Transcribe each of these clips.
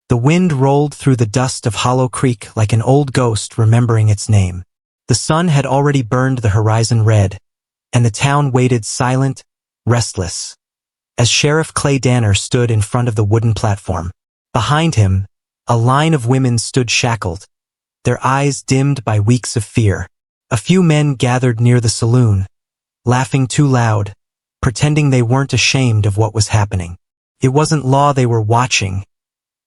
The wind rolled through the dust of Hollow Creek like an old ghost remembering its name. The sun had already burned the horizon red, and the town waited silent, restless, as Sheriff Clay Danner stood in front of the wooden platform. Behind him, a line of women stood shackled, their eyes dimmed by weeks of fear. A few men gathered near the saloon, laughing too loud, pretending they weren't ashamed of what was happening. It wasn't law they were watching.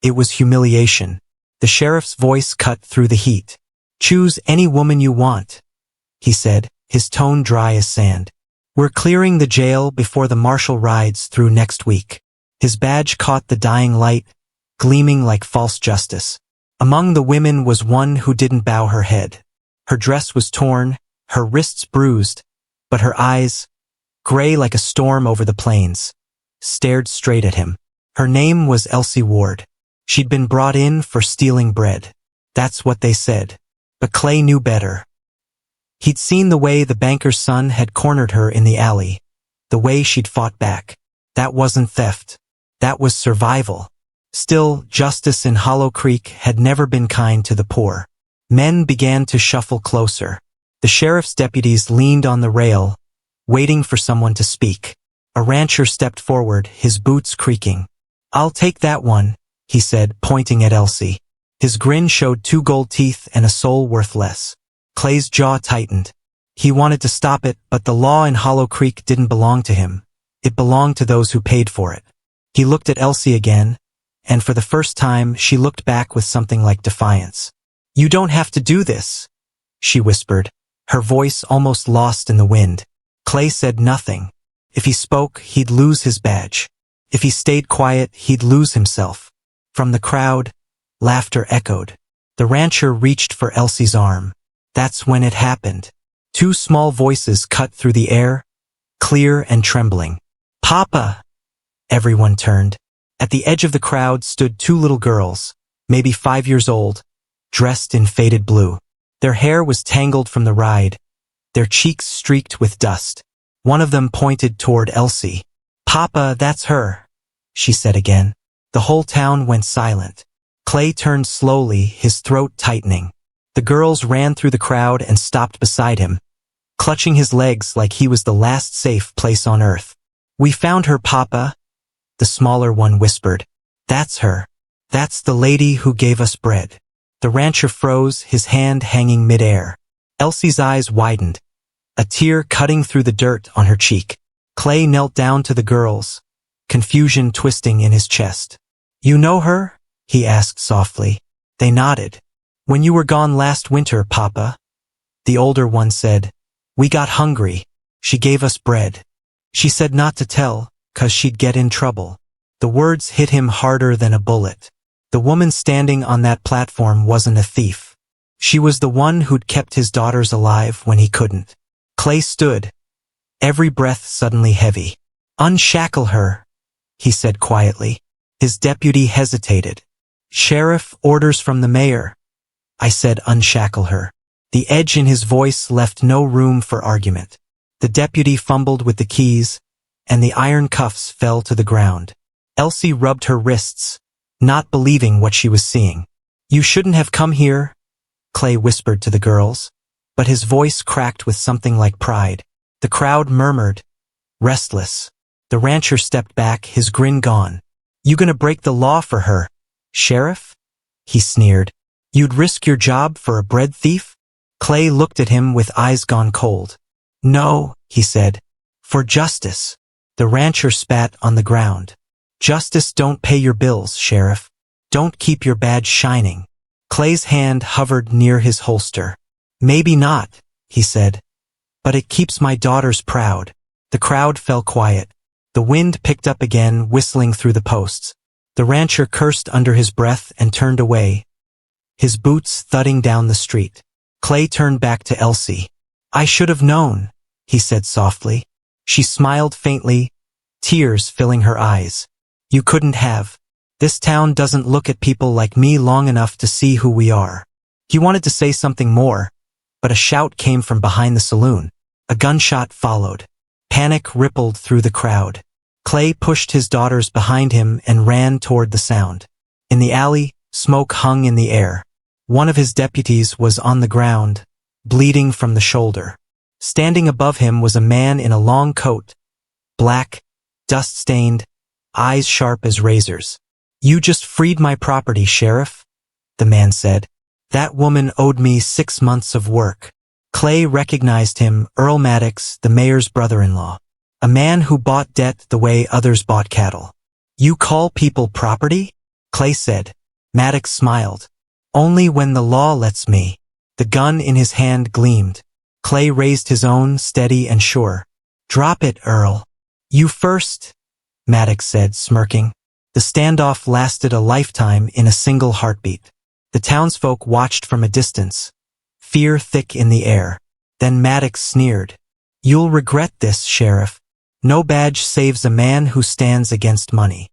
It was humiliation. The sheriff's voice cut through the heat. "Choose any woman you want," he said, his tone dry as sand. "We're clearing the jail before the marshal rides through next week." His badge caught the dying light, gleaming like false justice. Among the women was one who didn't bow her head. Her dress was torn, her wrists bruised, but her eyes, gray like a storm over the plains, stared straight at him. Her name was Elsie Ward. She'd been brought in for stealing bread. That's what they said. But Clay knew better. He'd seen the way the banker's son had cornered her in the alley, the way she'd fought back. That wasn't theft. That was survival. Still, justice in Hollow Creek had never been kind to the poor. Men began to shuffle closer. The sheriff's deputies leaned on the rail, waiting for someone to speak. A rancher stepped forward, his boots creaking. "I'll take that one," he said, pointing at Elsie. His grin showed 2 gold teeth and a soul worth less. Clay's jaw tightened. He wanted to stop it, but the law in Hollow Creek didn't belong to him. It belonged to those who paid for it. He looked at Elsie again, and for the first time she looked back with something like defiance. "You don't have to do this," she whispered, her voice almost lost in the wind. Clay said nothing. If he spoke, he'd lose his badge. If he stayed quiet, he'd lose himself. From the crowd, laughter echoed. The rancher reached for Elsie's arm. That's when it happened. 2 small voices cut through the air, clear and trembling. "Papa!" Everyone turned. At the edge of the crowd stood 2 little girls, maybe 5 years old, dressed in faded blue. Their hair was tangled from the ride, their cheeks streaked with dust. One of them pointed toward Elsie. "Papa, that's her," she said again. The whole town went silent. Clay turned slowly, his throat tightening. The girls ran through the crowd and stopped beside him, clutching his legs like he was the last safe place on earth. "We found her, Papa," the smaller one whispered. "That's her. That's the lady who gave us bread." The rancher froze, his hand hanging midair. Elsie's eyes widened, a tear cutting through the dirt on her cheek. Clay knelt down to the girls, confusion twisting in his chest. "You know her?" he asked softly. They nodded. "When you were gone last winter, Papa," the older one said, "we got hungry. She gave us bread. She said not to tell, 'cause she'd get in trouble." The words hit him harder than a bullet. The woman standing on that platform wasn't a thief. She was the one who'd kept his daughters alive when he couldn't. Clay stood, every breath suddenly heavy. "Unshackle her," he said quietly. His deputy hesitated. "Sheriff, orders from the mayor." "I said unshackle her." The edge in his voice left no room for argument. The deputy fumbled with the keys, and the iron cuffs fell to the ground. Elsie rubbed her wrists, not believing what she was seeing. "You shouldn't have come here," Clay whispered to the girls, but his voice cracked with something like pride. The crowd murmured, restless. The rancher stepped back, his grin gone. "You gonna break the law for her, Sheriff?" he sneered. "You'd risk your job for a bread thief?" Clay looked at him with eyes gone cold. "No," he said, "for justice." The rancher spat on the ground. "Justice don't pay your bills, Sheriff. Don't keep your badge shining." Clay's hand hovered near his holster. "Maybe not," he said, "but it keeps my daughters proud." The crowd fell quiet. The wind picked up again, whistling through the posts. The rancher cursed under his breath and turned away, his boots thudding down the street. Clay turned back to Elsie. "I should have known," he said softly. She smiled faintly, tears filling her eyes. "You couldn't have. This town doesn't look at people like me long enough to see who we are." He wanted to say something more, but a shout came from behind the saloon. A gunshot followed. Panic rippled through the crowd. Clay pushed his daughters behind him and ran toward the sound. In the alley, smoke hung in the air. One of his deputies was on the ground, bleeding from the shoulder. Standing above him was a man in a long coat, black, dust-stained, eyes sharp as razors. "You just freed my property, Sheriff," the man said. "That woman owed me 6 months of work." Clay recognized him, Earl Maddox, the mayor's brother-in-law. A man who bought debt the way others bought cattle. "You call people property?" Clay said. Maddox smiled. "Only when the law lets me." The gun in his hand gleamed. Clay raised his own, steady and sure. "Drop it, Earl." "You first," Maddox said, smirking. The standoff lasted a lifetime in a single heartbeat. The townsfolk watched from a distance, fear thick in the air. Then Maddox sneered. "You'll regret this, Sheriff. No badge saves a man who stands against money."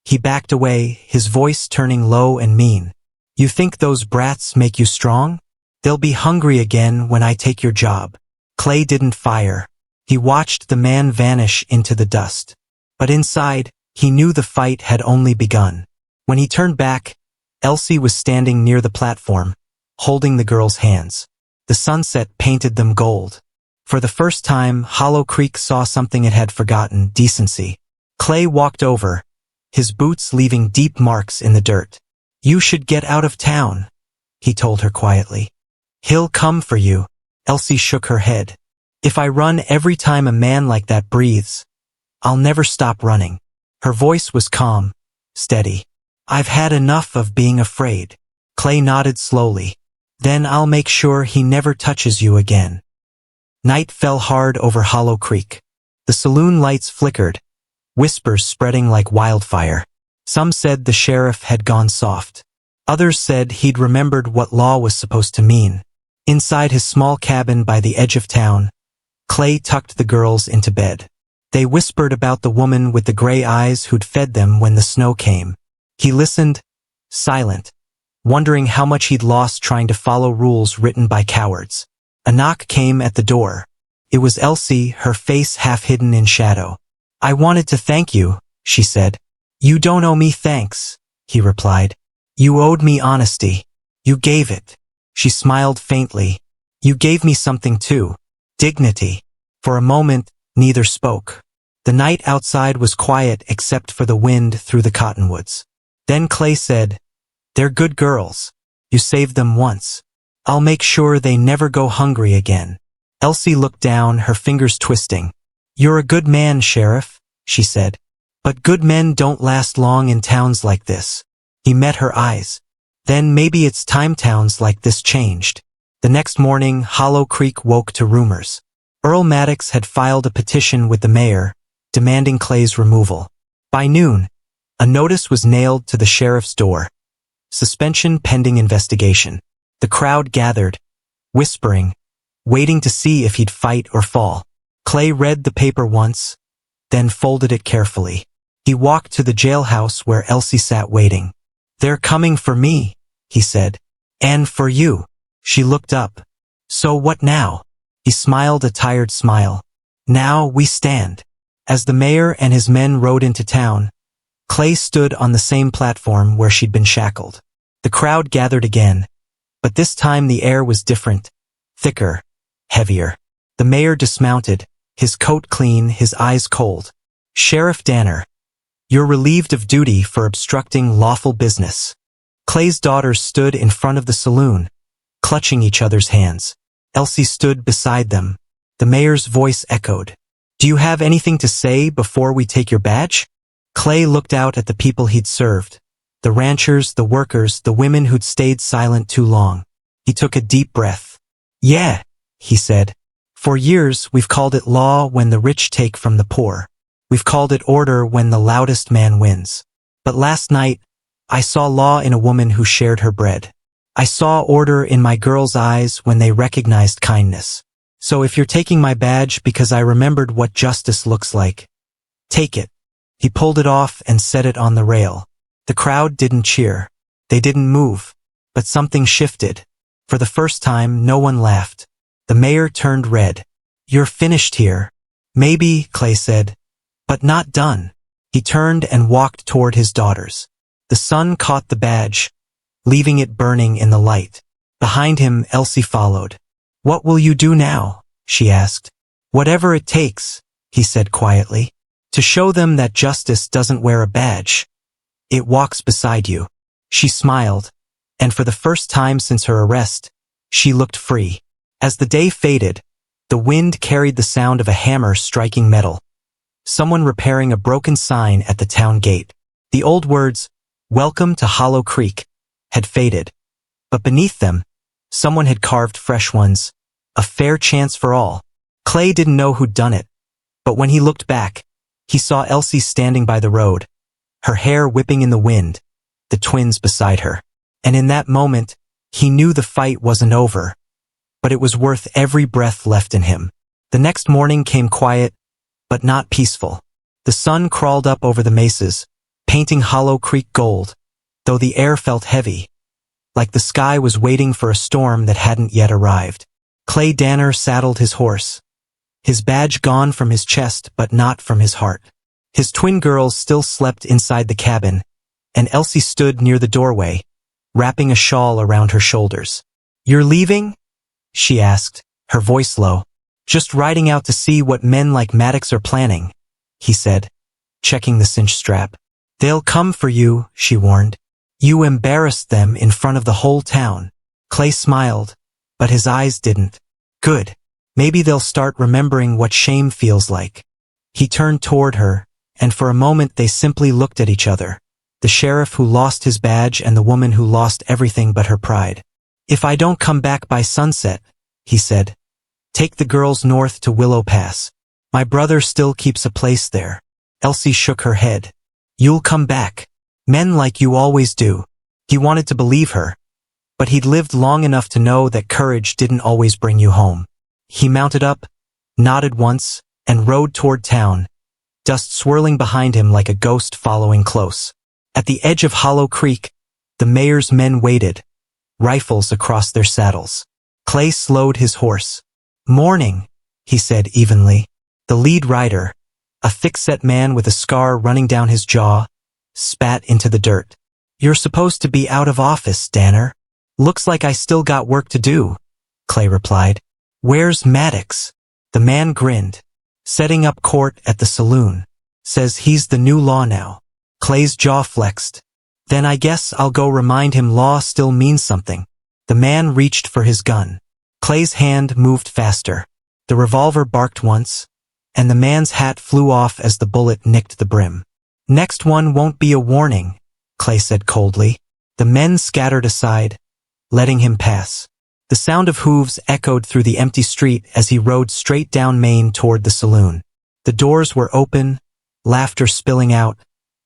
He backed away, his voice turning low and mean. "You think those brats make you strong? They'll be hungry again when I take your job." Clay didn't fire. He watched the man vanish into the dust. But inside, he knew the fight had only begun. When he turned back, Elsie was standing near the platform, holding the girl's hands. The sunset painted them gold. For the first time, Hollow Creek saw something it had forgotten: decency. Clay walked over, his boots leaving deep marks in the dirt. "You should get out of town," he told her quietly. "He'll come for you." Elsie shook her head. "If I run every time a man like that breathes, I'll never stop running." Her voice was calm, steady. "I've had enough of being afraid." Clay nodded slowly. "Then I'll make sure he never touches you again." Night fell hard over Hollow Creek. The saloon lights flickered, whispers spreading like wildfire. Some said the sheriff had gone soft. Others said he'd remembered what law was supposed to mean. Inside his small cabin by the edge of town, Clay tucked the girls into bed. They whispered about the woman with the gray eyes who'd fed them when the snow came. He listened, silent, wondering how much he'd lost trying to follow rules written by cowards. A knock came at the door. It was Elsie, her face half hidden in shadow. "I wanted to thank you," she said. "You don't owe me thanks," he replied. "You owed me honesty. You gave it." She smiled faintly. "You gave me something too. Dignity." For a moment, neither spoke. The night outside was quiet except for the wind through the cottonwoods. Then Clay said, "They're good girls. You saved them once. I'll make sure they never go hungry again." Elsie looked down, her fingers twisting. "You're a good man, Sheriff," she said. "But good men don't last long in towns like this." He met her eyes. "Then maybe it's time towns like this changed." The next morning, Hollow Creek woke to rumors. Earl Maddox had filed a petition with the mayor, demanding Clay's removal. By noon, a notice was nailed to the sheriff's door. Suspension pending investigation. The crowd gathered, whispering, waiting to see if he'd fight or fall. Clay read the paper once, then folded it carefully. He walked to the jailhouse where Elsie sat waiting. "They're coming for me," he said. "And for you." She looked up. "So what now?" He smiled a tired smile. "Now we stand." As the mayor and his men rode into town, Clay stood on the same platform where she'd been shackled. The crowd gathered again, but this time the air was different, thicker, heavier. The mayor dismounted, his coat clean, his eyes cold. "Sheriff Danner, you're relieved of duty for obstructing lawful business." Clay's daughters stood in front of the saloon, clutching each other's hands. Elsie stood beside them. The mayor's voice echoed. "Do you have anything to say before we take your badge?" Clay looked out at the people he'd served. The ranchers, the workers, the women who'd stayed silent too long. He took a deep breath. "Yeah," he said. "For years we've called it law when the rich take from the poor. We've called it order when the loudest man wins. But last night, I saw law in a woman who shared her bread. I saw order in my girls' eyes when they recognized kindness. So if you're taking my badge because I remembered what justice looks like, take it." He pulled it off and set it on the rail. The crowd didn't cheer. They didn't move. But something shifted. For the first time, no one laughed. The mayor turned red. "You're finished here." "Maybe," Clay said, "but not done." He turned and walked toward his daughters. The sun caught the badge, leaving it burning in the light. Behind him, Elsie followed. "What will you do now?" she asked. "Whatever it takes," he said quietly. "To show them that justice doesn't wear a badge. It walks beside you." She smiled, and for the first time since her arrest, she looked free. As the day faded, the wind carried the sound of a hammer striking metal. Someone repairing a broken sign at the town gate. The old words, "Welcome to Hollow Creek," had faded, but beneath them, someone had carved fresh ones, "A fair chance for all." Clay didn't know who'd done it, but when he looked back, he saw Elsie standing by the road, her hair whipping in the wind, the twins beside her. And in that moment, he knew the fight wasn't over, but it was worth every breath left in him. The next morning came quiet, but not peaceful. The sun crawled up over the mesas, painting Hollow Creek gold, though the air felt heavy, like the sky was waiting for a storm that hadn't yet arrived. Clay Danner saddled his horse, his badge gone from his chest but not from his heart. His twin girls still slept inside the cabin, and Elsie stood near the doorway, wrapping a shawl around her shoulders. "You're leaving?" she asked, her voice low. "Just riding out to see what men like Maddox are planning," he said, checking the cinch strap. "They'll come for you," she warned. "You embarrassed them in front of the whole town." Clay smiled, but his eyes didn't. "Good. Maybe they'll start remembering what shame feels like." He turned toward her, and for a moment they simply looked at each other. The sheriff who lost his badge and the woman who lost everything but her pride. "If I don't come back by sunset," he said, "take the girls north to Willow Pass. My brother still keeps a place there." Elsie shook her head. "You'll come back. Men like you always do." He wanted to believe her, but he'd lived long enough to know that courage didn't always bring you home. He mounted up, nodded once, and rode toward town, dust swirling behind him like a ghost following close. At the edge of Hollow Creek, the mayor's men waited, rifles across their saddles. Clay slowed his horse. "Morning," he said evenly. The lead rider, a thick-set man with a scar running down his jaw, spat into the dirt. "You're supposed to be out of office, Danner." "Looks like I still got work to do," Clay replied. "Where's Maddox?" The man grinned. "Setting up court at the saloon. Says he's the new law now." Clay's jaw flexed. "Then I guess I'll go remind him law still means something." The man reached for his gun. Clay's hand moved faster. The revolver barked once, and the man's hat flew off as the bullet nicked the brim. "Next one won't be a warning," Clay said coldly. The men scattered aside, letting him pass. The sound of hooves echoed through the empty street as he rode straight down Main toward the saloon. The doors were open, laughter spilling out,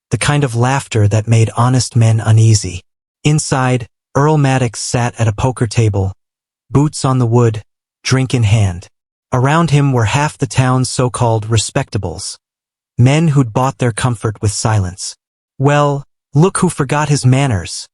the kind of laughter that made honest men uneasy. Inside, Earl Maddox sat at a poker table, boots on the wood, drink in hand. Around him were half the town's so-called respectables, men who'd bought their comfort with silence. "Well, look who forgot his manners,"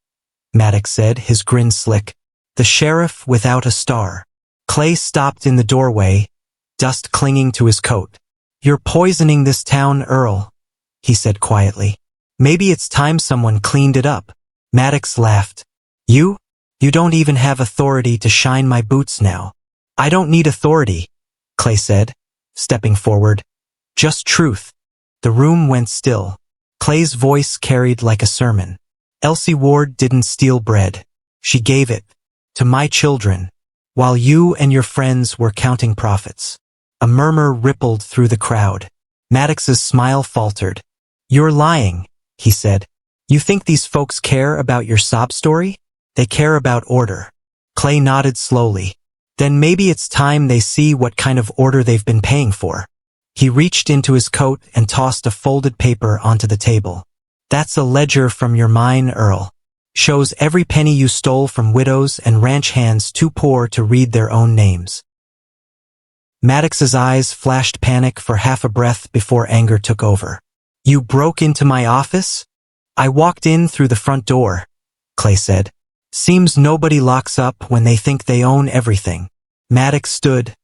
Maddox said, his grin slick. "The sheriff without a star." Clay stopped in the doorway, dust clinging to his coat. "You're poisoning this town, Earl," he said quietly. "Maybe it's time someone cleaned it up." Maddox laughed. You don't even have authority to shine my boots now." "I don't need authority," Clay said, stepping forward. "Just truth." The room went still. Clay's voice carried like a sermon. "Elsie Ward didn't steal bread. She gave it to my children, while you and your friends were counting profits." A murmur rippled through the crowd. Maddox's smile faltered. "You're lying," he said. "You think these folks care about your sob story? They care about order." Clay nodded slowly. "Then maybe it's time they see what kind of order they've been paying for." He reached into his coat and tossed a folded paper onto the table. "That's a ledger from your mine, Earl. Shows every penny you stole from widows and ranch hands too poor to read their own names." Maddox's eyes flashed panic for half a breath before anger took over. "You broke into my office?" "I walked in through the front door," Clay said. "Seems nobody locks up when they think they own everything." Maddox stood,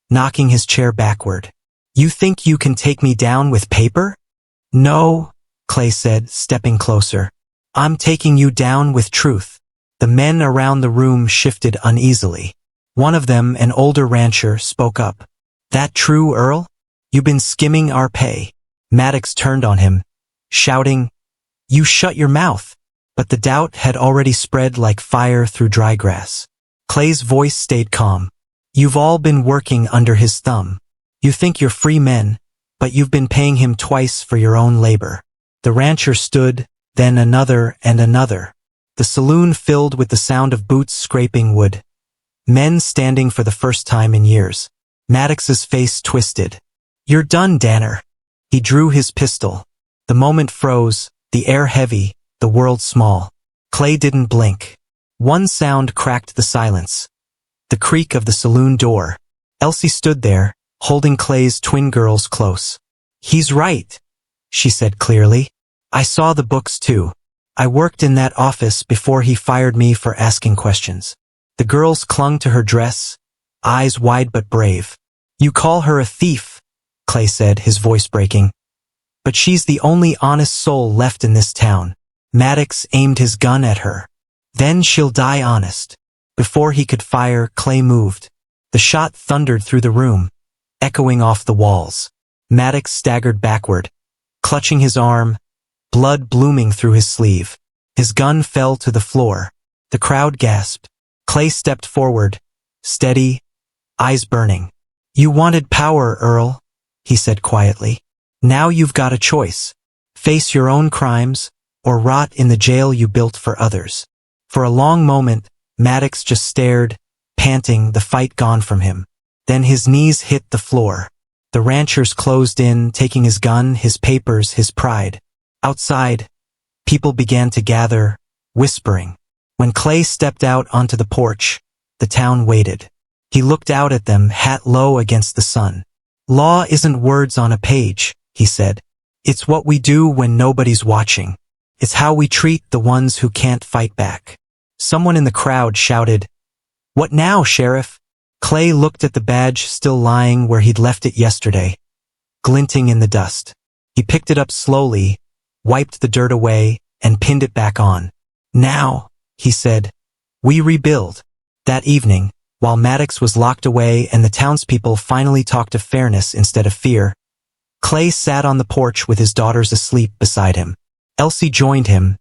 knocking his chair backward. "You think you can take me down with paper?" "No," Clay said, stepping closer. I'm taking you down with truth. The men around the room shifted uneasily. One of them, an older rancher, spoke up. That true, Earl? You been skimming our pay. Maddox turned on him, shouting, You shut your mouth. But the doubt had already spread like fire through dry grass. Clay's voice stayed calm. You've all been working under his thumb. You think you're free men, but you've been paying him twice for your own labor. The rancher stood, then another and another. The saloon filled with the sound of boots scraping wood. Men standing for the first time in years. Maddox's face twisted. You're done, Danner. He drew his pistol. The moment froze, the air heavy, the world small. Clay didn't blink. One sound cracked the silence. The creak of the saloon door. Elsie stood there, holding Clay's twin girls close. He's right, she said clearly. I saw the books too. I worked in that office before he fired me for asking questions. The girls clung to her dress, eyes wide but brave. You call her a thief, Clay said, his voice breaking. But she's the only honest soul left in this town. Maddox aimed his gun at her. Then she'll die honest. Before he could fire, Clay moved. The shot thundered through the room, echoing off the walls. Maddox staggered backward, clutching his arm, blood blooming through his sleeve. His gun fell to the floor. The crowd gasped. Clay stepped forward, steady, eyes burning. You wanted power, Earl, he said quietly. Now you've got a choice. Face your own crimes, or rot in the jail you built for others. For a long moment, Maddox just stared, panting, the fight gone from him. Then his knees hit the floor. The ranchers closed in, taking his gun, his papers, his pride. Outside, people began to gather, whispering. When Clay stepped out onto the porch, the town waited. He looked out at them, hat low against the sun. Law isn't words on a page, he said. It's what we do when nobody's watching. It's how we treat the ones who can't fight back. Someone in the crowd shouted, What now, Sheriff? Clay looked at the badge still lying where he'd left it yesterday, glinting in the dust. He picked it up slowly, wiped the dirt away, and pinned it back on. Now, he said, we rebuild. That evening, while Maddox was locked away and the townspeople finally talked of fairness instead of fear, Clay sat on the porch with his daughters asleep beside him. Elsie joined him,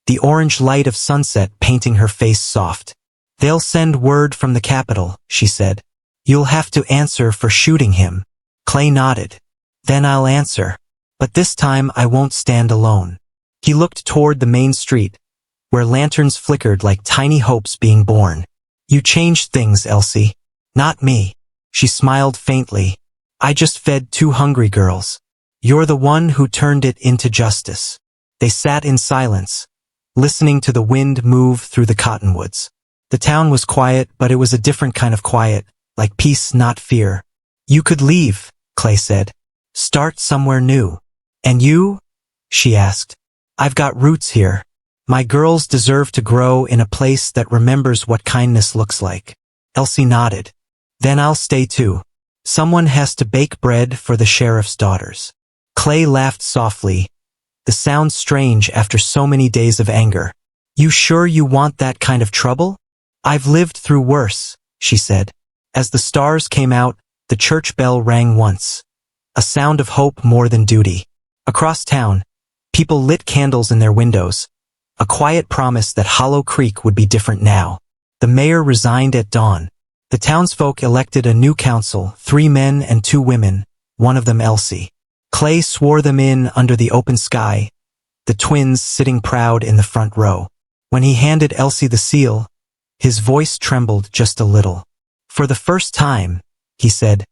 the orange light of sunset painting her face soft. They'll send word from the capital, she said. You'll have to answer for shooting him. Clay nodded. Then I'll answer. But this time I won't stand alone. He looked toward the main street, where lanterns flickered like tiny hopes being born. You changed things, Elsie. Not me. She smiled faintly. I just fed 2 hungry girls. You're the one who turned it into justice. They sat in silence, listening to the wind move through the cottonwoods. The town was quiet, but it was a different kind of quiet, like peace, not fear. You could leave, Clay said. Start somewhere new. And you? She asked. I've got roots here. My girls deserve to grow in a place that remembers what kindness looks like. Elsie nodded. Then I'll stay too. Someone has to bake bread for the sheriff's daughters. Clay laughed softly, the sound strange after so many days of anger. You sure you want that kind of trouble? I've lived through worse, she said. As the stars came out, the church bell rang once. A sound of hope more than duty. Across town, people lit candles in their windows. A quiet promise that Hollow Creek would be different now. The mayor resigned at dawn. The townsfolk elected a new council, 3 men and 2 women, one of them Elsie. Clay swore them in under the open sky, the twins sitting proud in the front row. When he handed Elsie the seal, his voice trembled just a little. For the first time, he said,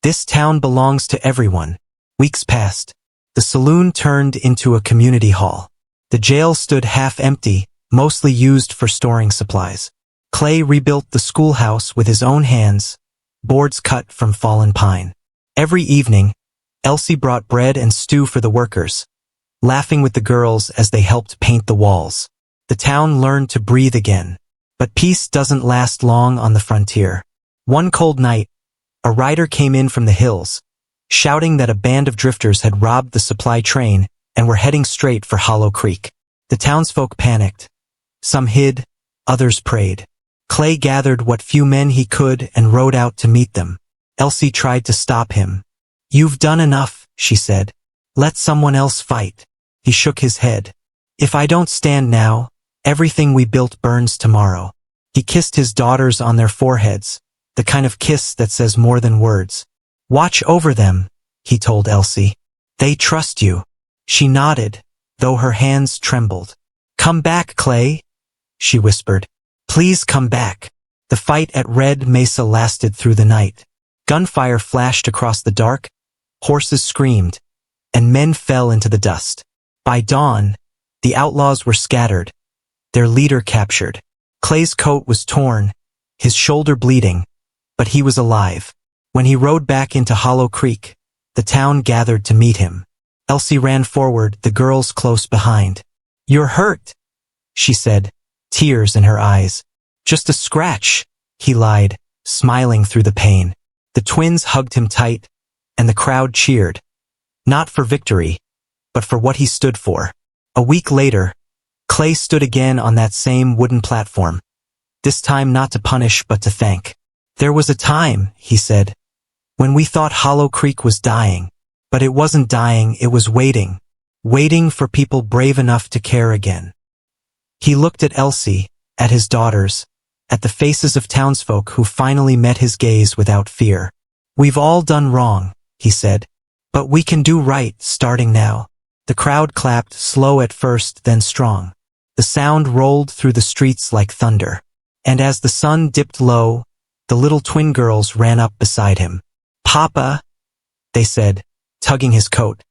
this town belongs to everyone. Weeks passed. The saloon turned into a community hall. The jail stood half empty, mostly used for storing supplies. Clay rebuilt the schoolhouse with his own hands, boards cut from fallen pine. Every evening, Elsie brought bread and stew for the workers, laughing with the girls as they helped paint the walls. The town learned to breathe again. But peace doesn't last long on the frontier. One cold night, a rider came in from the hills, shouting that a band of drifters had robbed the supply train and were heading straight for Hollow Creek. The townsfolk panicked. Some hid, others prayed. Clay gathered what few men he could and rode out to meet them. Elsie tried to stop him. "You've done enough," she said. "Let someone else fight." He shook his head. "If I don't stand now, everything we built burns tomorrow." He kissed his daughters on their foreheads, the kind of kiss that says more than words. "Watch over them," he told Elsie. "They trust you." She nodded, though her hands trembled. "Come back, Clay," she whispered. "Please come back." The fight at Red Mesa lasted through the night. Gunfire flashed across the dark, horses screamed, and men fell into the dust. By dawn, the outlaws were scattered, their leader captured. Clay's coat was torn, his shoulder bleeding, but he was alive. When he rode back into Hollow Creek, the town gathered to meet him. Elsie ran forward, the girls close behind. "You're hurt," she said, tears in her eyes. "Just a scratch," he lied, smiling through the pain. The twins hugged him tight, and the crowd cheered. Not for victory, but for what he stood for. A week later, Clay stood again on that same wooden platform. This time not to punish but to thank. "There was a time," he said, "when we thought Hollow Creek was dying. But it wasn't dying, it was waiting. Waiting for people brave enough to care again." He looked at Elsie, at his daughters, at the faces of townsfolk who finally met his gaze without fear. "We've all done wrong," he said, "but we can do right starting now." The crowd clapped, slow at first, then strong. The sound rolled through the streets like thunder. And as the sun dipped low, the little twin girls ran up beside him. "Papa," they said, tugging his coat.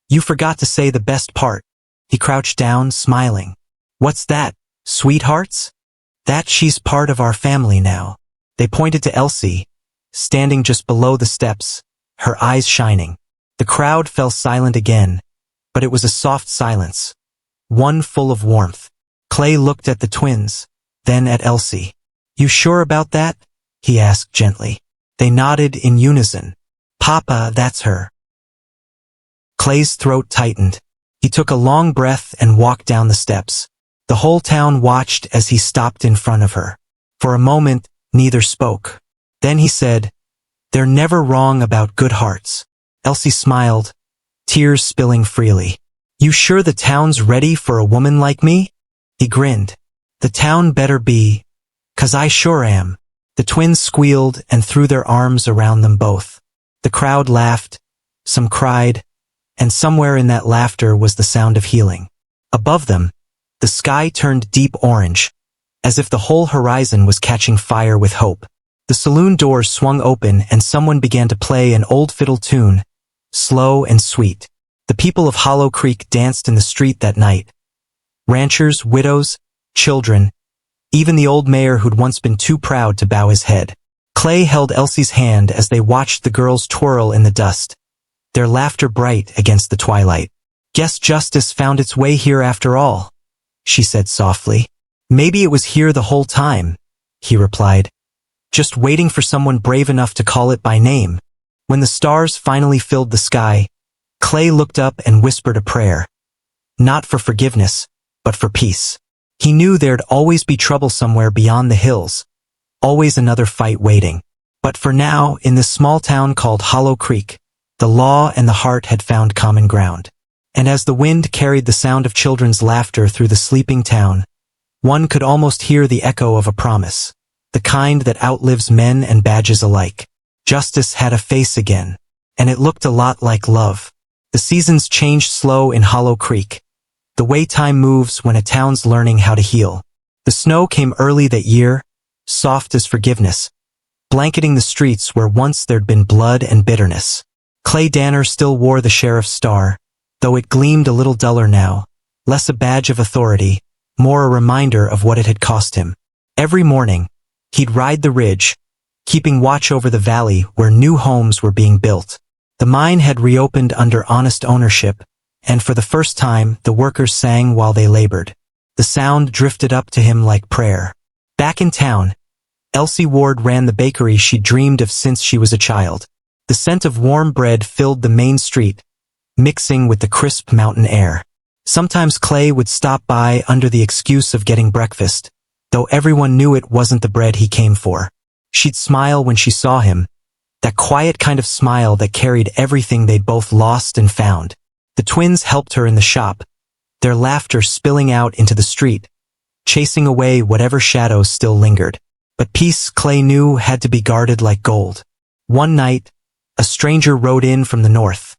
"You forgot to say the best part." He crouched down, smiling. "What's that, sweethearts?" "That she's part of our family now." They pointed to Elsie, standing just below the steps, her eyes shining. The crowd fell silent again, but it was a soft silence, one full of warmth. Clay looked at the twins, then at Elsie. "You sure about that?" he asked gently. They nodded in unison. "Papa, that's her." Clay's throat tightened. He took a long breath and walked down the steps. The whole town watched as he stopped in front of her. For a moment, neither spoke. Then he said, "They're never wrong about good hearts." Elsie smiled, tears spilling freely. "You sure the town's ready for a woman like me?" He grinned. "The town better be, 'cause I sure am." The twins squealed and threw their arms around them both. The crowd laughed, some cried, and somewhere in that laughter was the sound of healing. Above them, the sky turned deep orange, as if the whole horizon was catching fire with hope. The saloon doors swung open and someone began to play an old fiddle tune, slow and sweet. The people of Hollow Creek danced in the street that night. Ranchers, widows, children, even the old mayor who'd once been too proud to bow his head. Clay held Elsie's hand as they watched the girls twirl in the dust, their laughter bright against the twilight. "Guess justice found its way here after all," she said softly. "Maybe it was here the whole time," he replied, "just waiting for someone brave enough to call it by name." When the stars finally filled the sky, Clay looked up and whispered a prayer. Not for forgiveness, but for peace. He knew there'd always be trouble somewhere beyond the hills, always another fight waiting. But for now, in this small town called Hollow Creek, the law and the heart had found common ground. And as the wind carried the sound of children's laughter through the sleeping town, one could almost hear the echo of a promise, the kind that outlives men and badges alike. Justice had a face again, and it looked a lot like love. The seasons changed slow in Hollow Creek, the way time moves when a town's learning how to heal. The snow came early that year, soft as forgiveness, blanketing the streets where once there'd been blood and bitterness. Clay Danner still wore the sheriff's star, though it gleamed a little duller now, less a badge of authority, more a reminder of what it had cost him. Every morning, he'd ride the ridge, keeping watch over the valley where new homes were being built. The mine had reopened under honest ownership, and for the first time, the workers sang while they labored. The sound drifted up to him like prayer. Back in town, Elsie Ward ran the bakery she'd dreamed of since she was a child. The scent of warm bread filled the main street, mixing with the crisp mountain air. Sometimes Clay would stop by under the excuse of getting breakfast, though everyone knew it wasn't the bread he came for. She'd smile when she saw him, that quiet kind of smile that carried everything they'd both lost and found. The twins helped her in the shop, their laughter spilling out into the street, chasing away whatever shadows still lingered. But peace, Clay knew, had to be guarded like gold. One night, a stranger rode in from the north.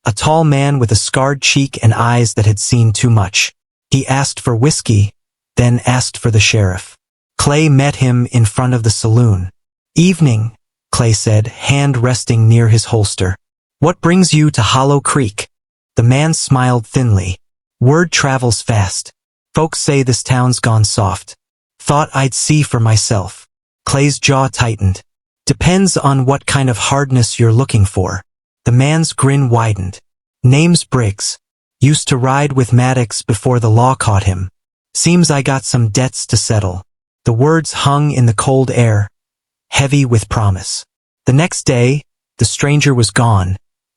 A tall man with a scarred cheek and eyes that had seen too much. He asked for whiskey, then asked for the sheriff. Clay met him in front of the saloon. "Evening," Clay said, hand resting near his holster. "What brings you to Hollow Creek?" The man smiled thinly. "Word travels fast. Folks say this town's gone soft. Thought I'd see for myself." Clay's jaw tightened. "Depends on what kind of hardness you're looking for." The man's grin widened. "Name's Briggs. Used to ride with Maddox before the law caught him. Seems I got some debts to settle." The words hung in the cold air, heavy with promise. The next day, the stranger was gone,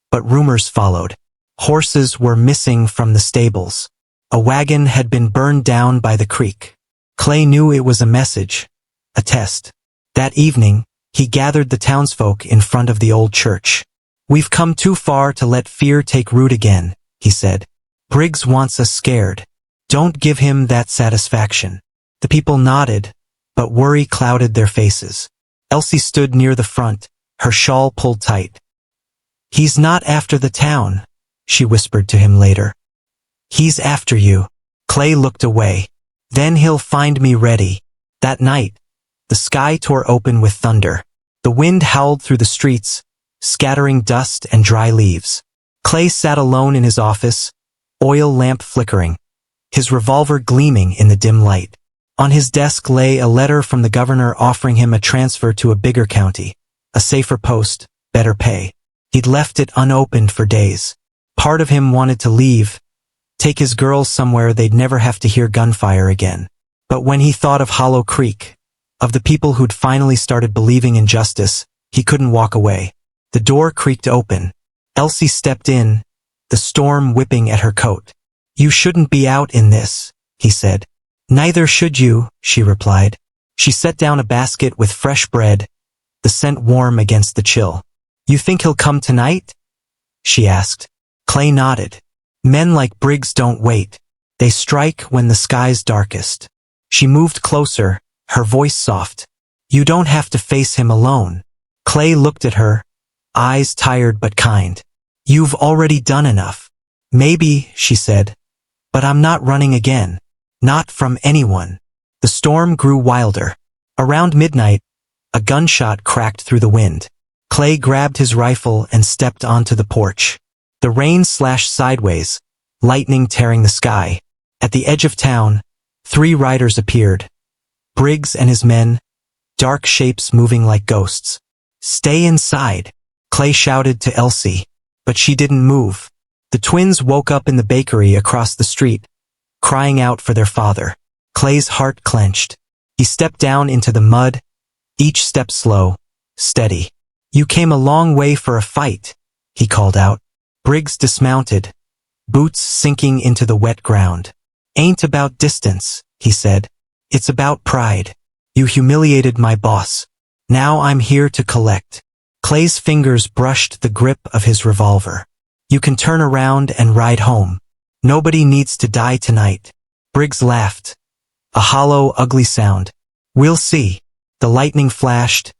but rumors followed. Horses were missing from the stables. A wagon had been burned down by the creek. Clay knew it was a message, a test. That evening, he gathered the townsfolk in front of the old church. "We've come too far to let fear take root again," he said. "Briggs wants us scared. Don't give him that satisfaction." The people nodded, but worry clouded their faces. Elsie stood near the front, her shawl pulled tight. "He's not after the town," she whispered to him later. "He's after you." Clay looked away. "Then he'll find me ready." That night, the sky tore open with thunder. The wind howled through the streets, scattering dust and dry leaves. Clay sat alone in his office, oil lamp flickering, his revolver gleaming in the dim light. On his desk lay a letter from the governor offering him a transfer to a bigger county, a safer post, better pay. He'd left it unopened for days. Part of him wanted to leave, take his girls somewhere they'd never have to hear gunfire again. But when he thought of Hollow Creek, of the people who'd finally started believing in justice, he couldn't walk away. The door creaked open. Elsie stepped in, the storm whipping at her coat. "You shouldn't be out in this," he said. "Neither should you," she replied. She set down a basket with fresh bread, the scent warm against the chill. "You think he'll come tonight?" she asked. Clay nodded. "Men like Briggs don't wait. They strike when the sky's darkest." She moved closer, her voice soft. "You don't have to face him alone." Clay looked at her, eyes tired but kind. "You've already done enough." "Maybe," she said, "but I'm not running again. Not from anyone." The storm grew wilder. Around midnight, a gunshot cracked through the wind. Clay grabbed his rifle and stepped onto the porch. The rain slashed sideways, lightning tearing the sky. At the edge of town, 3 riders appeared. Briggs and his men, dark shapes moving like ghosts. "Stay inside," Clay shouted to Elsie, but she didn't move. The twins woke up in the bakery across the street, crying out for their father. Clay's heart clenched. He stepped down into the mud, each step slow, steady. "You came a long way for a fight," he called out. Briggs dismounted, boots sinking into the wet ground. "Ain't about distance," he said. "It's about pride. You humiliated my boss. Now I'm here to collect." Clay's fingers brushed the grip of his revolver. "You can turn around and ride home. Nobody needs to die tonight." Briggs laughed. A hollow, ugly sound. "We'll see." The lightning flashed,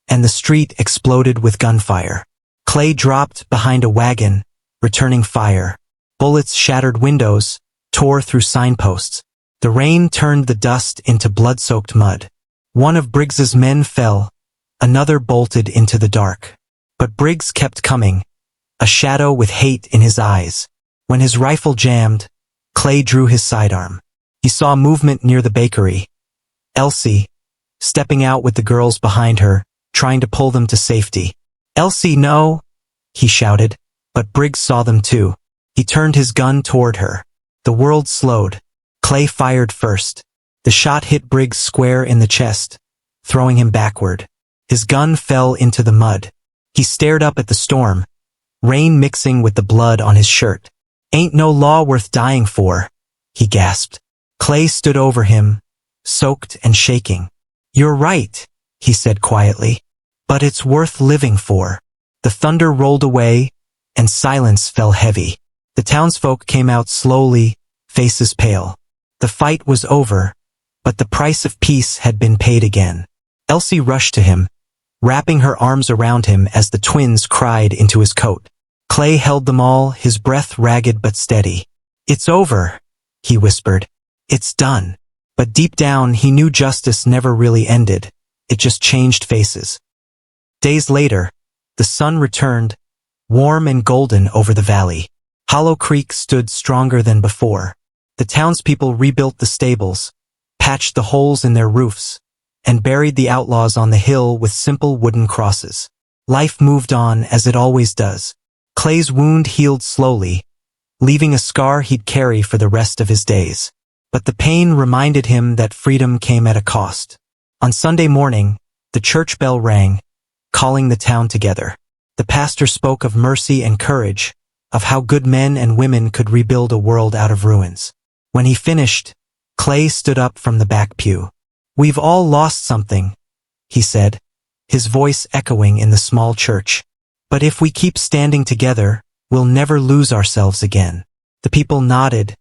and the street exploded with gunfire. Clay dropped behind a wagon, returning fire. Bullets shattered windows, tore through signposts. The rain turned the dust into blood-soaked mud. One of Briggs's men fell, another bolted into the dark. But Briggs kept coming, a shadow with hate in his eyes. When his rifle jammed, Clay drew his sidearm. He saw movement near the bakery. Elsie, stepping out with the girls behind her, trying to pull them to safety. "Elsie, no!" he shouted, but Briggs saw them too. He turned his gun toward her. The world slowed. Clay fired first. The shot hit Briggs square in the chest, throwing him backward. His gun fell into the mud. He stared up at the storm, rain mixing with the blood on his shirt. Ain't no law worth dying for, he gasped. Clay stood over him, soaked and shaking. You're right, he said quietly. But it's worth living for. The thunder rolled away, and silence fell heavy. The townsfolk came out slowly, faces pale. The fight was over, but the price of peace had been paid again. Elsie rushed to him, wrapping her arms around him as the twins cried into his coat. Clay held them all, his breath ragged but steady. It's over, he whispered. It's done. But deep down he knew justice never really ended. It just changed faces. Days later, the sun returned, warm and golden over the valley. Hollow Creek stood stronger than before. The townspeople rebuilt the stables, patched the holes in their roofs, and buried the outlaws on the hill with simple wooden crosses. Life moved on as it always does. Clay's wound healed slowly, leaving a scar he'd carry for the rest of his days. But the pain reminded him that freedom came at a cost. On Sunday morning, the church bell rang, calling the town together. The pastor spoke of mercy and courage, of how good men and women could rebuild a world out of ruins. When he finished, Clay stood up from the back pew. We've all lost something, he said, his voice echoing in the small church. But if we keep standing together, we'll never lose ourselves again. The people nodded,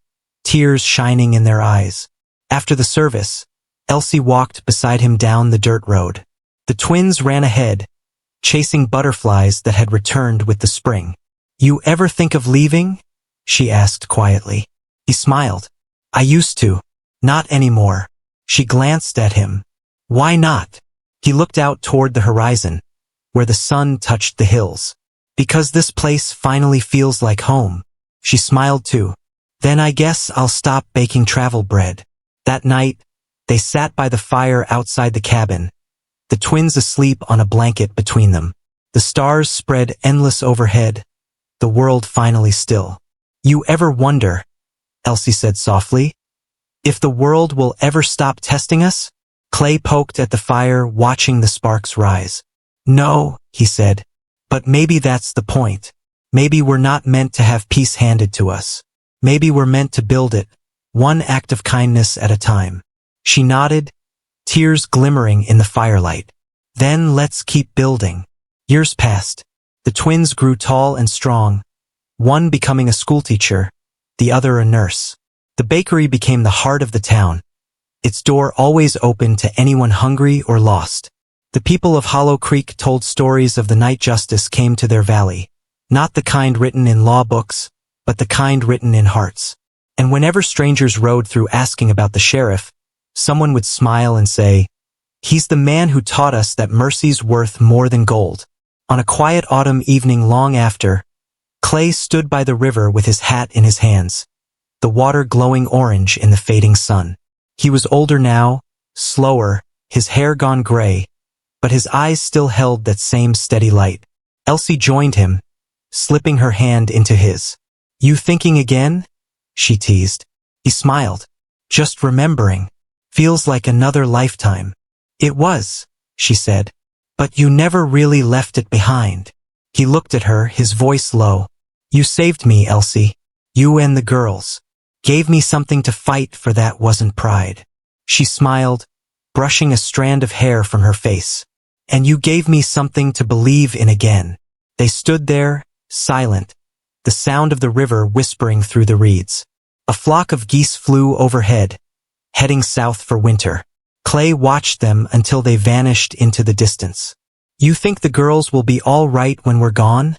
tears shining in their eyes. After the service, Elsie walked beside him down the dirt road. The twins ran ahead, chasing butterflies that had returned with the spring. You ever think of leaving? She asked quietly. He smiled. I used to. Not anymore. She glanced at him. Why not? He looked out toward the horizon, where the sun touched the hills. Because this place finally feels like home. She smiled too. Then I guess I'll stop baking travel bread. That night, they sat by the fire outside the cabin, the twins asleep on a blanket between them. The stars spread endless overhead, the world finally still. You ever wonder, Elsie said softly, if the world will ever stop testing us? Clay poked at the fire, watching the sparks rise. No, he said, but maybe that's the point. Maybe we're not meant to have peace handed to us. Maybe we're meant to build it, one act of kindness at a time. She nodded, tears glimmering in the firelight. Then let's keep building. Years passed. The twins grew tall and strong, one becoming a schoolteacher, the other a nurse. The bakery became the heart of the town, its door always open to anyone hungry or lost. The people of Hollow Creek told stories of the night justice came to their valley, not the kind written in law books, but the kind written in hearts. And whenever strangers rode through asking about the sheriff, someone would smile and say, he's the man who taught us that mercy's worth more than gold. On a quiet autumn evening long after, Clay stood by the river with his hat in his hands, the water glowing orange in the fading sun. He was older now, slower, his hair gone gray, but his eyes still held that same steady light. Elsie joined him, slipping her hand into his. You thinking again? She teased. He smiled. Just remembering. Feels like another lifetime. It was, she said. But you never really left it behind. He looked at her, his voice low. You saved me, Elsie. You and the girls. Gave me something to fight for that wasn't pride. She smiled, brushing a strand of hair from her face. And you gave me something to believe in again. They stood there, silent, the sound of the river whispering through the reeds. A flock of geese flew overhead, heading south for winter. Clay watched them until they vanished into the distance. You think the girls will be all right when we're gone?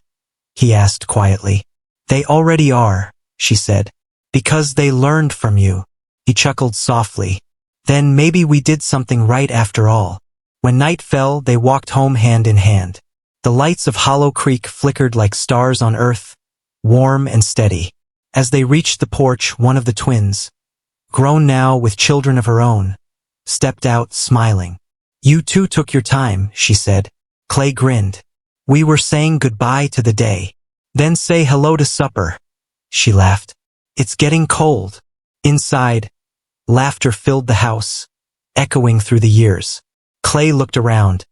He asked quietly. They already are, she said. Because they learned from you. He chuckled softly. Then maybe we did something right after all. When night fell, they walked home hand in hand. The lights of Hollow Creek flickered like stars on earth, warm and steady. As they reached the porch, one of the twins, grown now with children of her own, stepped out smiling. You two took your time, she said. Clay grinned. We were saying goodbye to the day. Then say hello to supper. She laughed. It's getting cold. Inside, laughter filled the house, echoing through the years. Clay looked around.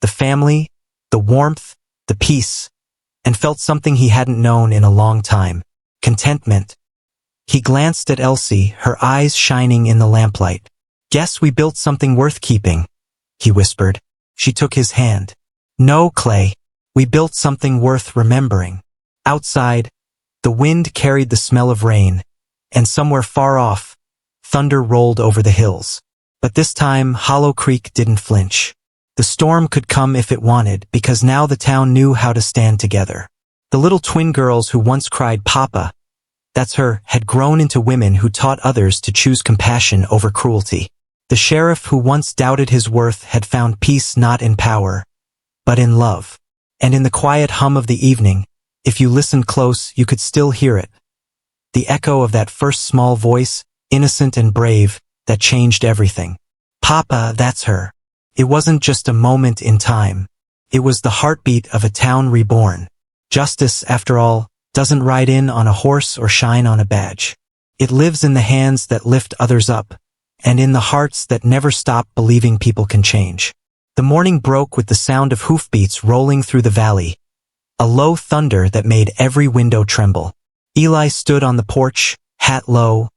The family, the warmth, the peace, and felt something he hadn't known in a long time. contentment. He glanced at Elsie, her eyes shining in the lamplight. "Guess we built something worth keeping," he whispered. She took his hand. "No, Clay. We built something worth remembering." Outside, the wind carried the smell of rain, and somewhere far off, thunder rolled over the hills. But this time, Hollow Creek didn't flinch. The storm could come if it wanted, because now the town knew how to stand together. The little twin girls who once cried "Papa," that's her, had grown into women who taught others to choose compassion over cruelty. The sheriff who once doubted his worth had found peace not in power, but in love. And in the quiet hum of the evening, if you listened close, you could still hear it. The echo of that first small voice, innocent and brave, that changed everything. "Papa, that's her." It wasn't just a moment in time. It was the heartbeat of a town reborn. Justice, after all, doesn't ride in on a horse or shine on a badge. It lives in the hands that lift others up, and in the hearts that never stop believing people can change. The morning broke with the sound of hoofbeats rolling through the valley, a low thunder that made every window tremble. Eli stood on the porch, hat low,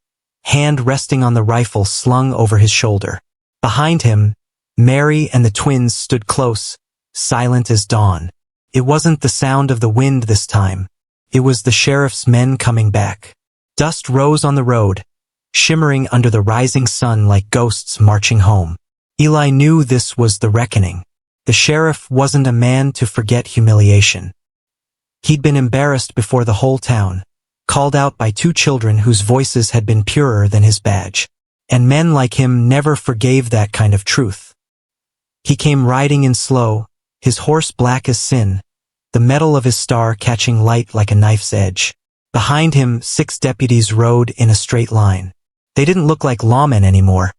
hand resting on the rifle slung over his shoulder. Behind him, Mary and the twins stood close, silent as dawn. It wasn't the sound of the wind this time. It was the sheriff's men coming back. Dust rose on the road, shimmering under the rising sun like ghosts marching home. Eli knew this was the reckoning. The sheriff wasn't a man to forget humiliation. He'd been embarrassed before the whole town, called out by two children whose voices had been purer than his badge. And men like him never forgave that kind of truth. He came riding in slow, his horse black as sin, the metal of his star catching light like a knife's edge. Behind him, 6 deputies rode in a straight line. They didn't look like lawmen anymore.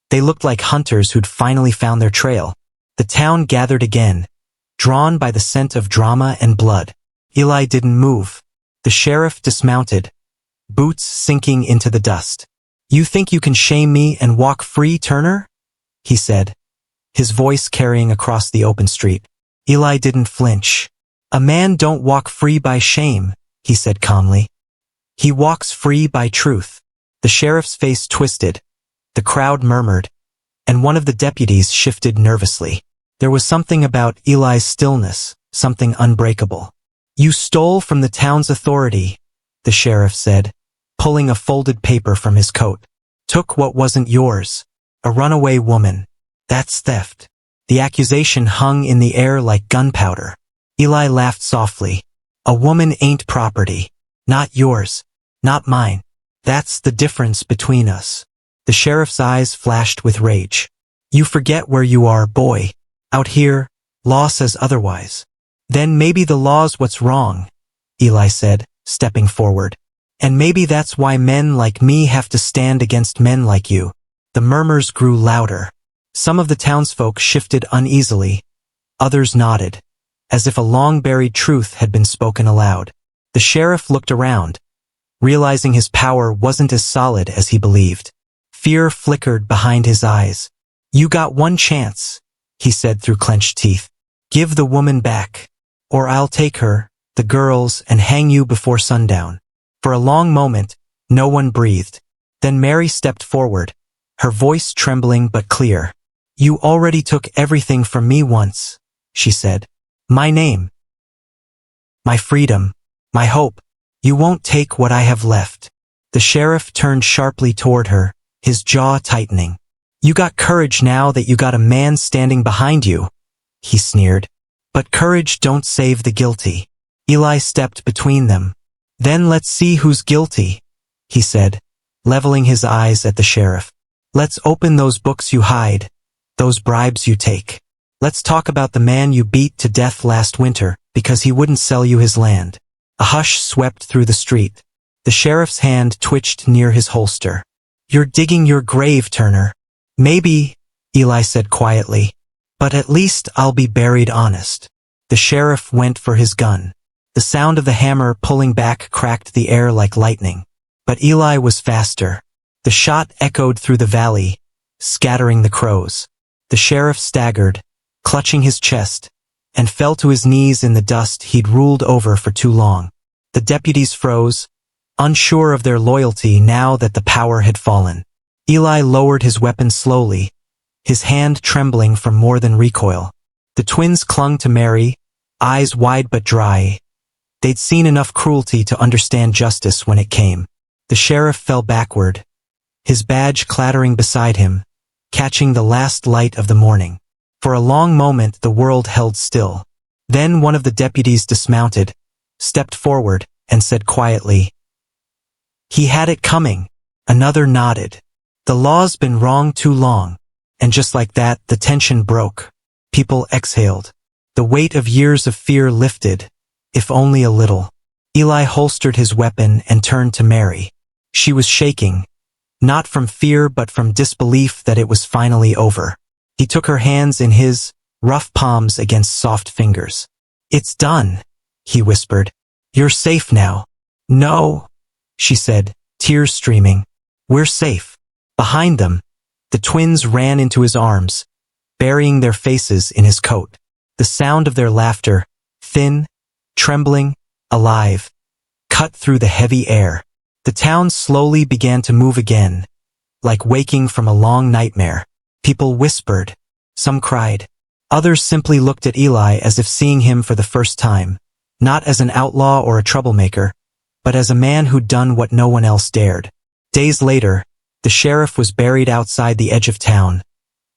They looked like hunters who'd finally found their trail. The town gathered again, drawn by the scent of drama and blood. Eli didn't move. The sheriff dismounted, boots sinking into the dust. "You think you can shame me and walk free, Turner?" he said, his voice carrying across the open street. Eli didn't flinch. "A man don't walk free by shame," he said calmly. "He walks free by truth." The sheriff's face twisted, the crowd murmured, and one of the deputies shifted nervously. There was something about Eli's stillness, something unbreakable. "You stole from the town's authority," the sheriff said, pulling a folded paper from his coat. "Took what wasn't yours. A runaway woman. That's theft." The accusation hung in the air like gunpowder. Eli laughed softly. "A woman ain't property. Not yours. Not mine. That's the difference between us." The sheriff's eyes flashed with rage. "You forget where you are, boy. Out here, law says otherwise." "Then maybe the law's what's wrong," Eli said, stepping forward. "And maybe that's why men like me have to stand against men like you." The murmurs grew louder. Some of the townsfolk shifted uneasily. Others nodded, as if a long-buried truth had been spoken aloud. The sheriff looked around, realizing his power wasn't as solid as he believed. Fear flickered behind his eyes. "You got one chance," he said through clenched teeth. "Give the woman back, or I'll take her, the girls, and hang you before sundown." For a long moment, no one breathed. Then Mary stepped forward, her voice trembling but clear. "You already took everything from me once," she said. "My name, my freedom, my hope. You won't take what I have left." The sheriff turned sharply toward her, his jaw tightening. "You got courage now that you got a man standing behind you," he sneered. "But courage don't save the guilty." Eli stepped between them. "Then let's see who's guilty," he said, leveling his eyes at the sheriff. "Let's open those books you hide, those bribes you take. Let's talk about the man you beat to death last winter because he wouldn't sell you his land." A hush swept through the street. The sheriff's hand twitched near his holster. "You're digging your grave, Turner." "Maybe," Eli said quietly, "but at least I'll be buried honest." The sheriff went for his gun. The sound of the hammer pulling back cracked the air like lightning. But Eli was faster. The shot echoed through the valley, scattering the crows. The sheriff staggered, clutching his chest, and fell to his knees in the dust he'd ruled over for too long. The deputies froze, unsure of their loyalty now that the power had fallen. Eli lowered his weapon slowly, his hand trembling from more than recoil. The twins clung to Mary, eyes wide but dry. They'd seen enough cruelty to understand justice when it came. The sheriff fell backward, his badge clattering beside him, catching the last light of the morning. For a long moment the world held still. Then one of the deputies dismounted, stepped forward, and said quietly, "He had it coming." Another nodded. "The law's been wrong too long." And just like that, the tension broke. People exhaled. The weight of years of fear lifted, if only a little. Eli holstered his weapon and turned to Mary. She was shaking, not from fear but from disbelief that it was finally over. He took her hands in his, rough palms against soft fingers. "It's done," he whispered. "You're safe now." "No," she said, tears streaming. "We're safe." Behind them, the twins ran into his arms, burying their faces in his coat. The sound of their laughter, thin, trembling, alive, cut through the heavy air. The town slowly began to move again, like waking from a long nightmare. People whispered, some cried. Others simply looked at Eli as if seeing him for the first time, not as an outlaw or a troublemaker, but as a man who'd done what no one else dared. Days later, the sheriff was buried outside the edge of town.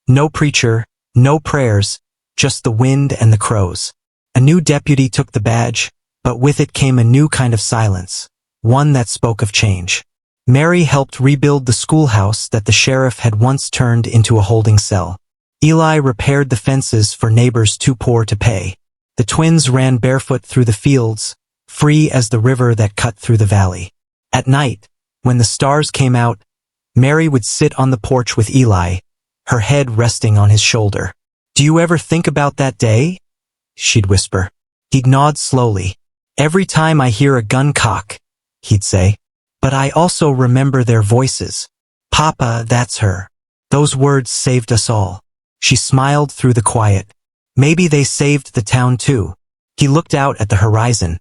No preacher, no prayers, just the wind and the crows. A new deputy took the badge, but with it came a new kind of silence, one that spoke of change. Mary helped rebuild the schoolhouse that the sheriff had once turned into a holding cell. Eli repaired the fences for neighbors too poor to pay. The twins ran barefoot through the fields, free as the river that cut through the valley. At night, when the stars came out, Mary would sit on the porch with Eli, her head resting on his shoulder. "Do you ever think about that day?" she'd whisper. He'd nod slowly. "Every time I hear a gun cock," he'd say. "But I also remember their voices. Papa, that's her." Those words saved us all. She smiled through the quiet. Maybe they saved the town too. He looked out at the horizon,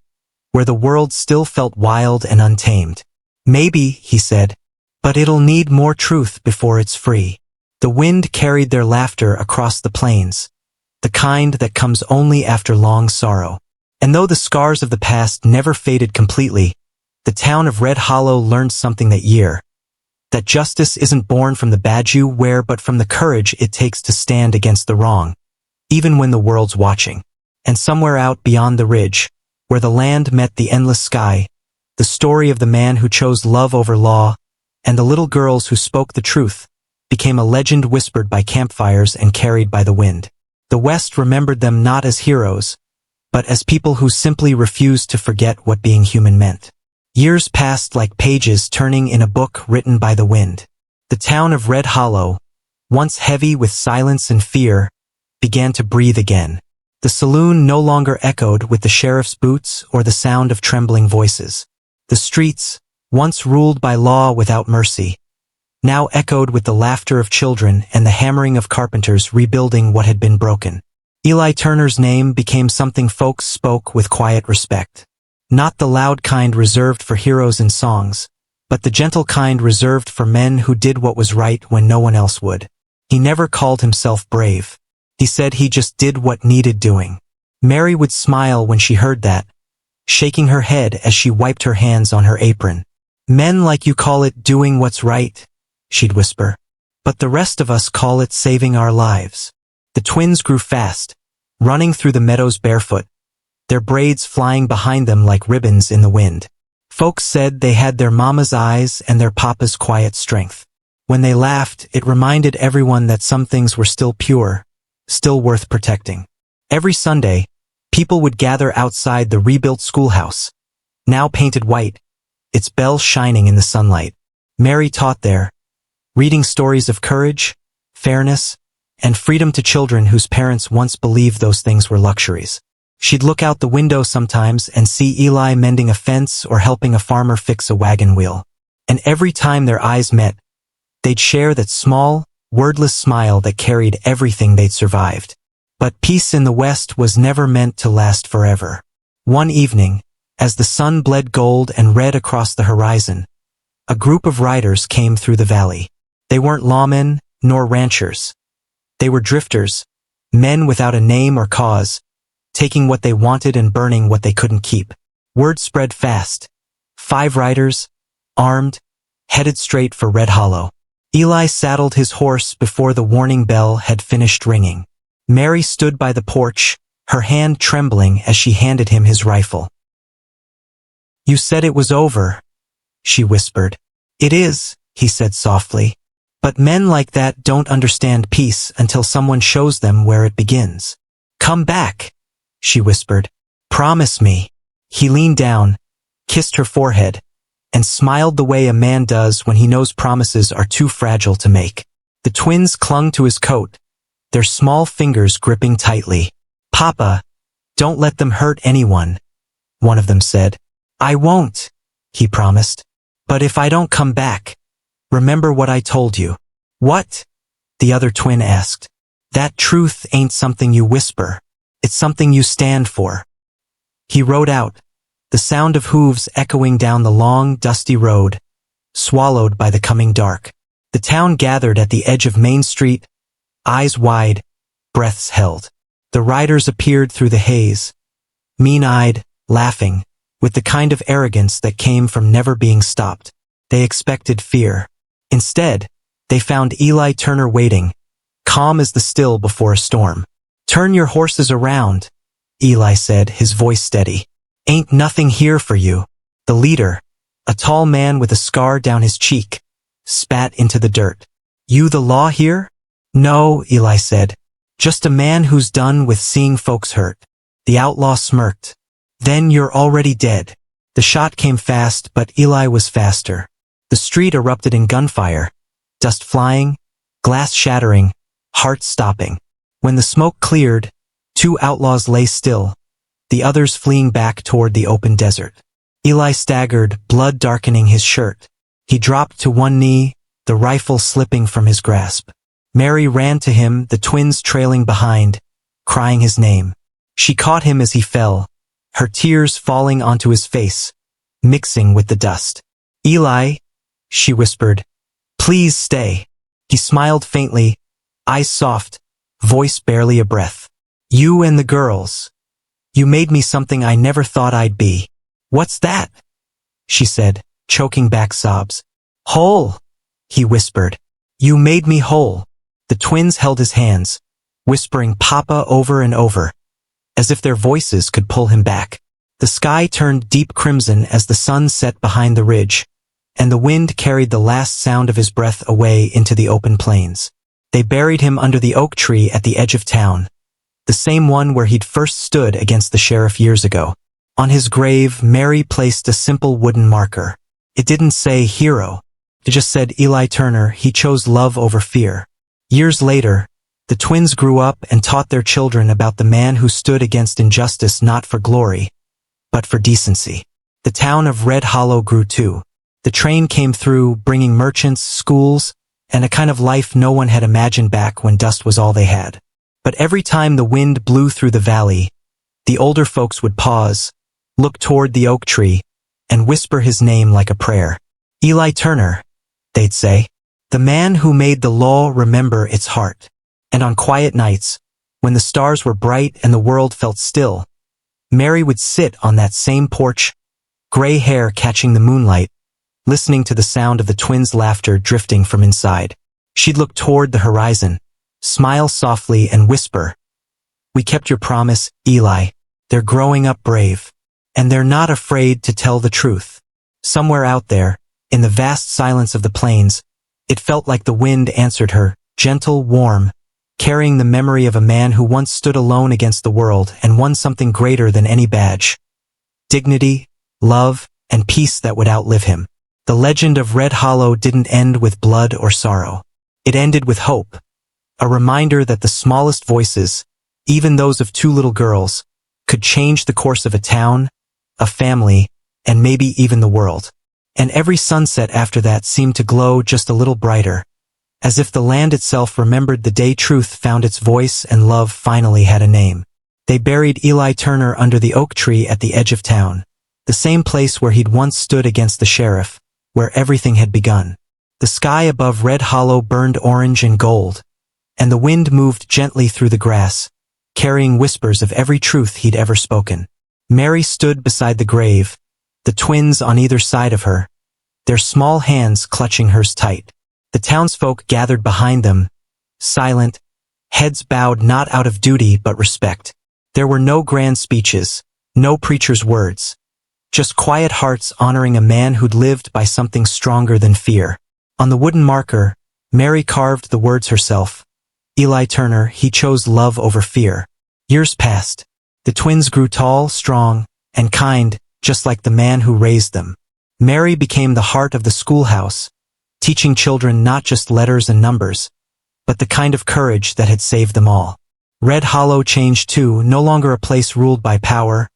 where the world still felt wild and untamed. "Maybe," he said, "but it'll need more truth before it's free." The wind carried their laughter across the plains, the kind that comes only after long sorrow. And though the scars of the past never faded completely, the town of Red Hollow learned something that year. That justice isn't born from the badge you wear but from the courage it takes to stand against the wrong, even when the world's watching. And somewhere out beyond the ridge, where the land met the endless sky, the story of the man who chose love over law, and the little girls who spoke the truth, became a legend whispered by campfires and carried by the wind. The West remembered them not as heroes, but as people who simply refused to forget what being human meant. Years passed like pages turning in a book written by the wind. The town of Red Hollow, once heavy with silence and fear, began to breathe again. The saloon no longer echoed with the sheriff's boots or the sound of trembling voices. The streets, once ruled by law without mercy, now echoed with the laughter of children and the hammering of carpenters rebuilding what had been broken. Eli Turner's name became something folks spoke with quiet respect. Not the loud kind reserved for heroes in songs, but the gentle kind reserved for men who did what was right when no one else would. He never called himself brave. He said he just did what needed doing. Mary would smile when she heard that, shaking her head as she wiped her hands on her apron. "Men like you call it doing what's right," she'd whisper. "But the rest of us call it saving our lives." The twins grew fast, running through the meadows barefoot, their braids flying behind them like ribbons in the wind. Folks said they had their mama's eyes and their papa's quiet strength. When they laughed, it reminded everyone that some things were still pure, still worth protecting. Every Sunday, people would gather outside the rebuilt schoolhouse, now painted white, its bells shining in the sunlight. Mary taught there, reading stories of courage, fairness, and freedom to children whose parents once believed those things were luxuries. She'd look out the window sometimes and see Eli mending a fence or helping a farmer fix a wagon wheel. And every time their eyes met, they'd share that small, wordless smile that carried everything they'd survived. But peace in the West was never meant to last forever. One evening, As the sun bled gold and red across the horizon, a group of riders came through the valley. They weren't lawmen nor ranchers. They were drifters, men without a name or cause, taking what they wanted and burning what they couldn't keep. Word spread fast. 5 riders, armed, headed straight for Red Hollow. Eli saddled his horse before the warning bell had finished ringing. Mary stood by the porch, her hand trembling as she handed him his rifle. "You said it was over," she whispered. "It is," he said softly. "But men like that don't understand peace until someone shows them where it begins." "Come back," she whispered. "Promise me." He leaned down, kissed her forehead, and smiled the way a man does when he knows promises are too fragile to make. The twins clung to his coat, their small fingers gripping tightly. "Papa, don't let them hurt anyone," one of them said. "I won't," he promised. "But if I don't come back, remember what I told you." "What?" the other twin asked. "That truth ain't something you whisper. It's something you stand for." He rode out, the sound of hooves echoing down the long, dusty road, swallowed by the coming dark. The town gathered at the edge of Main Street, eyes wide, breaths held. The riders appeared through the haze, mean-eyed, laughing, with the kind of arrogance that came from never being stopped. They expected fear. Instead, they found Eli Turner waiting, calm as the still before a storm. "Turn your horses around," Eli said, his voice steady. "Ain't nothing here for you." The leader, a tall man with a scar down his cheek, spat into the dirt. "You the law here?" "No," Eli said. "Just a man who's done with seeing folks hurt." The outlaw smirked. "Then you're already dead." The shot came fast, but Eli was faster. The street erupted in gunfire, dust flying, glass shattering, hearts stopping. When the smoke cleared, 2 outlaws lay still, the others fleeing back toward the open desert. Eli staggered, blood darkening his shirt. He dropped to one knee, the rifle slipping from his grasp. Mary ran to him, the twins trailing behind, crying his name. She caught him as he fell, her tears falling onto his face, mixing with the dust. "Eli," she whispered, "please stay." He smiled faintly, eyes soft, voice barely a breath. "You and the girls. You made me something I never thought I'd be." "What's that?" she said, choking back sobs. "Whole," he whispered. "You made me whole." The twins held his hands, whispering "Papa" over and over, as if their voices could pull him back. The sky turned deep crimson as the sun set behind the ridge, and the wind carried the last sound of his breath away into the open plains. They buried him under the oak tree at the edge of town, the same one where he'd first stood against the sheriff years ago. On his grave, Mary placed a simple wooden marker. It didn't say hero. It just said Eli Turner. He chose love over fear. Years later, the twins grew up and taught their children about the man who stood against injustice not for glory, but for decency. The town of Red Hollow grew too. The train came through, bringing merchants, schools, and a kind of life no one had imagined back when dust was all they had. But every time the wind blew through the valley, the older folks would pause, look toward the oak tree, and whisper his name like a prayer. "Eli Turner," they'd say, "the man who made the law remember its heart." And on quiet nights, when the stars were bright and the world felt still, Mary would sit on that same porch, gray hair catching the moonlight, listening to the sound of the twins' laughter drifting from inside. She'd look toward the horizon, smile softly and whisper, "We kept your promise, Eli. They're growing up brave. And they're not afraid to tell the truth." Somewhere out there, in the vast silence of the plains, it felt like the wind answered her, gentle, warm, carrying the memory of a man who once stood alone against the world and won something greater than any badge. Dignity, love, and peace that would outlive him. The legend of Red Hollow didn't end with blood or sorrow. It ended with hope, a reminder that the smallest voices, even those of 2 little girls, could change the course of a town, a family, and maybe even the world. And every sunset after that seemed to glow just a little brighter, as if the land itself remembered the day truth found its voice and love finally had a name. They buried Eli Turner under the oak tree at the edge of town. the same place where he'd once stood against the sheriff, where everything had begun. The sky above Red Hollow burned orange and gold, and the wind moved gently through the grass, carrying whispers of every truth he'd ever spoken. Mary stood beside the grave, the twins on either side of her, their small hands clutching hers tight. The townsfolk gathered behind them, silent, heads bowed not out of duty but respect. There were no grand speeches, no preacher's words, just quiet hearts honoring a man who'd lived by something stronger than fear. On the wooden marker, Mary carved the words herself. Eli Turner, he chose love over fear. Years passed. The twins grew tall, strong, and kind, just like the man who raised them. Mary became the heart of the schoolhouse, teaching children not just letters and numbers, but the kind of courage that had saved them all. Red Hollow changed too, no longer a place ruled by power,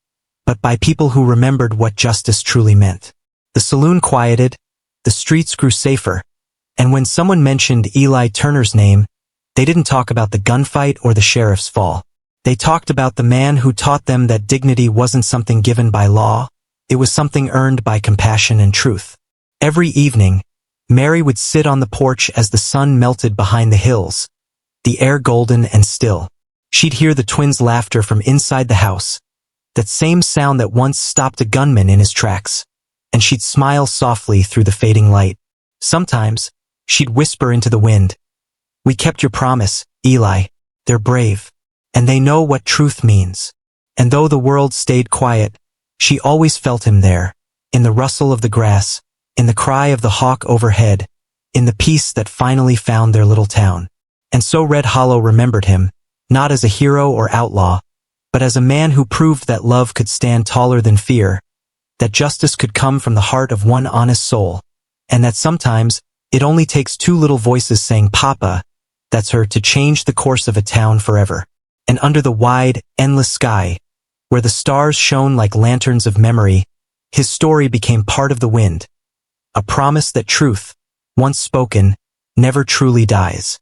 but by people who remembered what justice truly meant. The saloon quieted, the streets grew safer, and when someone mentioned Eli Turner's name, they didn't talk about the gunfight or the sheriff's fall. They talked about the man who taught them that dignity wasn't something given by law, it was something earned by compassion and truth. Every evening, Mary would sit on the porch as the sun melted behind the hills, the air golden and still. She'd hear the twins' laughter from inside the house, that same sound that once stopped a gunman in his tracks, and she'd smile softly through the fading light. Sometimes, she'd whisper into the wind, "We kept your promise, Eli. They're brave, and they know what truth means." And though the world stayed quiet, she always felt him there, in the rustle of the grass, in the cry of the hawk overhead, in the peace that finally found their little town. And so Red Hollow remembered him, not as a hero or outlaw, but as a man who proved that love could stand taller than fear, that justice could come from the heart of one honest soul, and that sometimes it only takes two little voices saying "Papa," that's her, to change the course of a town forever. And under the wide, endless sky, where the stars shone like lanterns of memory, his story became part of the wind, a promise that truth, once spoken, never truly dies.